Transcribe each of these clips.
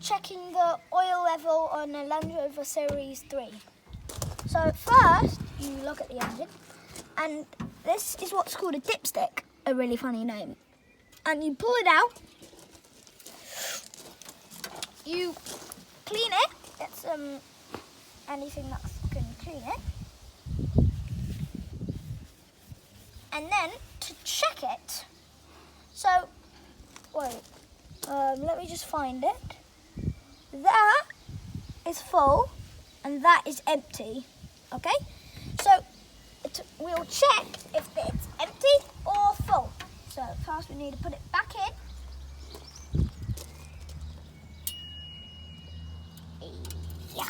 checking the oil level on a Land Rover Series 3. So first, you look at the engine, and this is what's called a dipstick, a really funny name. And you pull it out, you clean it, get anything that can clean it, and then to check it, so, wait, let me just find it. That is full and that is empty, okay? So we'll check if it's empty or full. So first we need to put it back in. Yeah.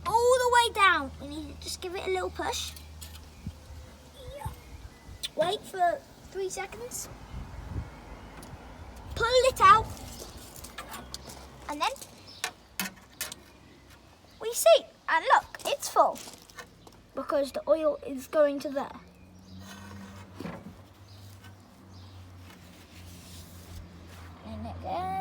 All the way down. We need to just give it a little push. Yeah. Wait for 3 seconds. Pull it out. And then we see. And look, it's full. Because the oil is going to there. And again.